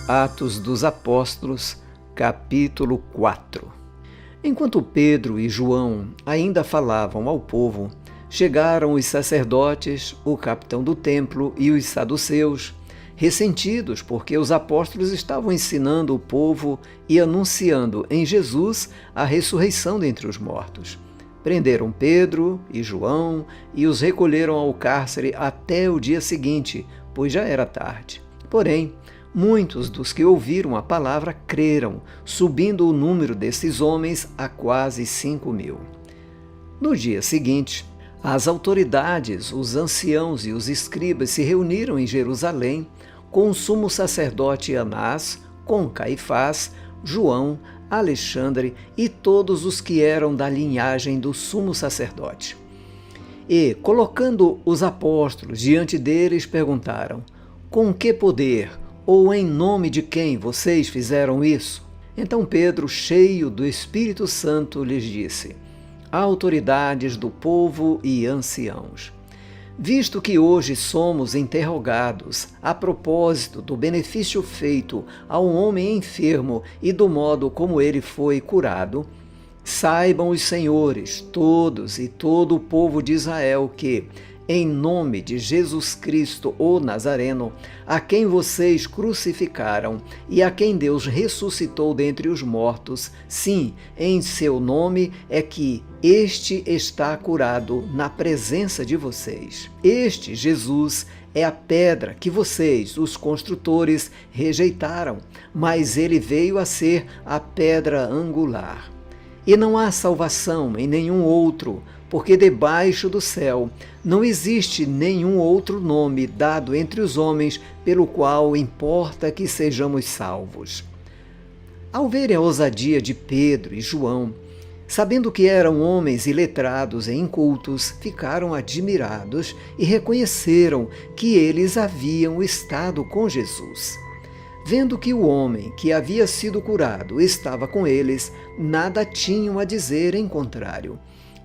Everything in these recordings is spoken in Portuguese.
Atos dos Apóstolos, capítulo 4. Enquanto Pedro e João ainda falavam ao povo, chegaram os sacerdotes, o capitão do templo e os saduceus, ressentidos porque os apóstolos estavam ensinando o povo e anunciando em Jesus a ressurreição dentre os mortos. Prenderam Pedro e João e os recolheram ao cárcere até o dia seguinte, pois já era tarde. Porém, muitos dos que ouviram a palavra creram, subindo o número desses homens a quase 5.000. No dia seguinte, as autoridades, os anciãos e os escribas se reuniram em Jerusalém com o sumo sacerdote Anás, com Caifás, João, Alexandre e todos os que eram da linhagem do sumo sacerdote. E, colocando os apóstolos diante deles, perguntaram: com que poder ou em nome de quem vocês fizeram isso? Então Pedro, cheio do Espírito Santo, lhes disse: autoridades do povo e anciãos, visto que hoje somos interrogados a propósito do benefício feito a um homem enfermo e do modo como ele foi curado, saibam os senhores, todos e todo o povo de Israel que, em nome de Jesus Cristo, o Nazareno, a quem vocês crucificaram e a quem Deus ressuscitou dentre os mortos, sim, em seu nome é que este está curado na presença de vocês. Este Jesus é a pedra que vocês, os construtores, rejeitaram, mas ele veio a ser a pedra angular. E não há salvação em nenhum outro, porque debaixo do céu não existe nenhum outro nome dado entre os homens pelo qual importa que sejamos salvos. Ao verem a ousadia de Pedro e João, sabendo que eram homens iletrados e incultos, ficaram admirados e reconheceram que eles haviam estado com Jesus. Vendo que o homem que havia sido curado estava com eles, nada tinham a dizer em contrário.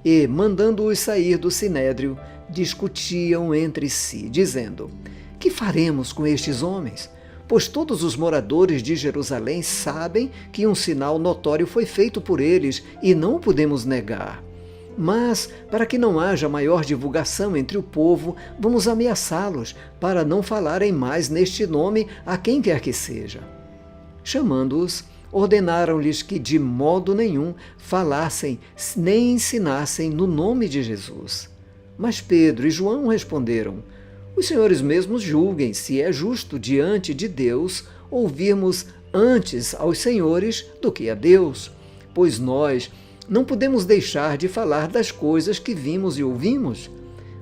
E, mandando-os sair do sinédrio, discutiam entre si, dizendo: que faremos com estes homens? Pois todos os moradores de Jerusalém sabem que um sinal notório foi feito por eles e não o podemos negar. Mas, para que não haja maior divulgação entre o povo, vamos ameaçá-los, para não falarem mais neste nome a quem quer que seja. Chamando-os, ordenaram-lhes que de modo nenhum falassem nem ensinassem no nome de Jesus. Mas Pedro e João responderam: os senhores mesmos julguem se é justo diante de Deus ouvirmos antes aos senhores do que a Deus, pois nós não podemos deixar de falar das coisas que vimos e ouvimos.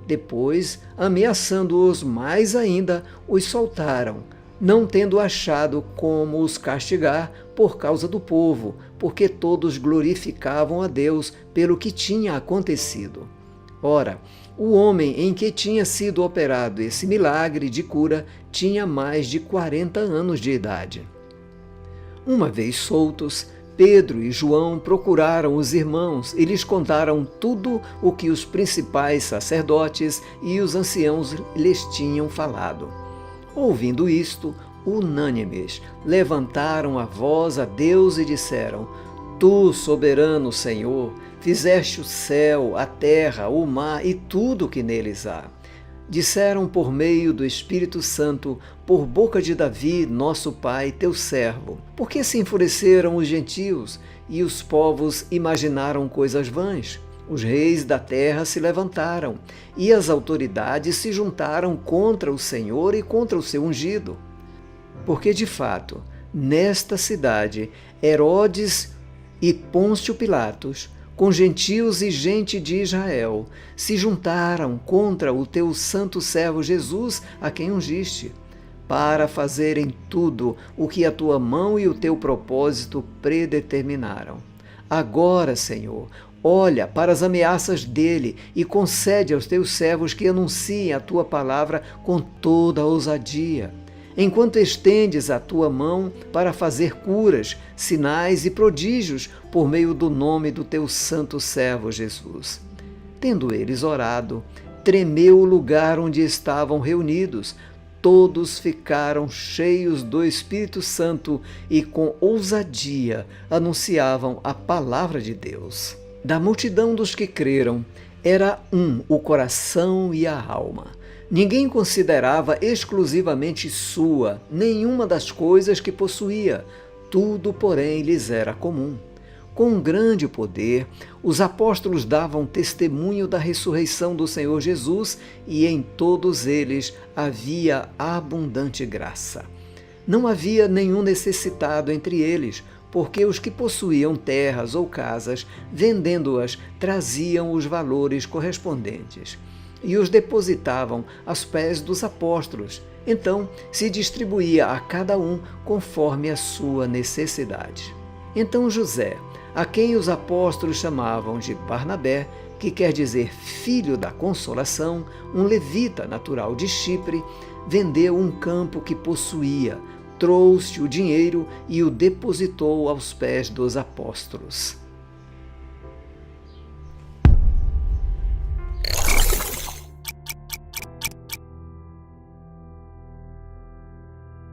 Depois, ameaçando-os mais ainda, os soltaram, não tendo achado como os castigar por causa do povo, porque todos glorificavam a Deus pelo que tinha acontecido. Ora, o homem em que tinha sido operado esse milagre de cura tinha mais de 40 anos de idade. Uma vez soltos, Pedro e João procuraram os irmãos e lhes contaram tudo o que os principais sacerdotes e os anciãos lhes tinham falado. Ouvindo isto, unânimes, levantaram a voz a Deus e disseram: Tu, soberano Senhor, fizeste o céu, a terra, o mar e tudo o que neles há. Disseram por meio do Espírito Santo, por boca de Davi, nosso pai, teu servo. Porque se enfureceram os gentios e os povos imaginaram coisas vãs? Os reis da terra se levantaram e as autoridades se juntaram contra o Senhor e contra o seu ungido. Porque, de fato, nesta cidade, Herodes e Pôncio Pilatos, com gentios e gente de Israel, se juntaram contra o teu santo servo Jesus, a quem ungiste, para fazerem tudo o que a tua mão e o teu propósito predeterminaram. Agora, Senhor, olha para as ameaças dele e concede aos teus servos que anunciem a tua palavra com toda a ousadia, enquanto estendes a tua mão para fazer curas, sinais e prodígios por meio do nome do teu santo servo Jesus. Tendo eles orado, tremeu o lugar onde estavam reunidos, todos ficaram cheios do Espírito Santo e com ousadia anunciavam a palavra de Deus. Da multidão dos que creram, era o coração e a alma. Ninguém considerava exclusivamente sua nenhuma das coisas que possuía. Tudo, porém, lhes era comum. Com um grande poder, os apóstolos davam testemunho da ressurreição do Senhor Jesus e em todos eles havia abundante graça. Não havia nenhum necessitado entre eles, porque os que possuíam terras ou casas, vendendo-as, traziam os valores correspondentes e os depositavam aos pés dos apóstolos. Então se distribuía a cada um conforme a sua necessidade. Então José, a quem os apóstolos chamavam de Barnabé, que quer dizer filho da consolação, um levita natural de Chipre, vendeu um campo que possuía, trouxe o dinheiro e o depositou aos pés dos apóstolos.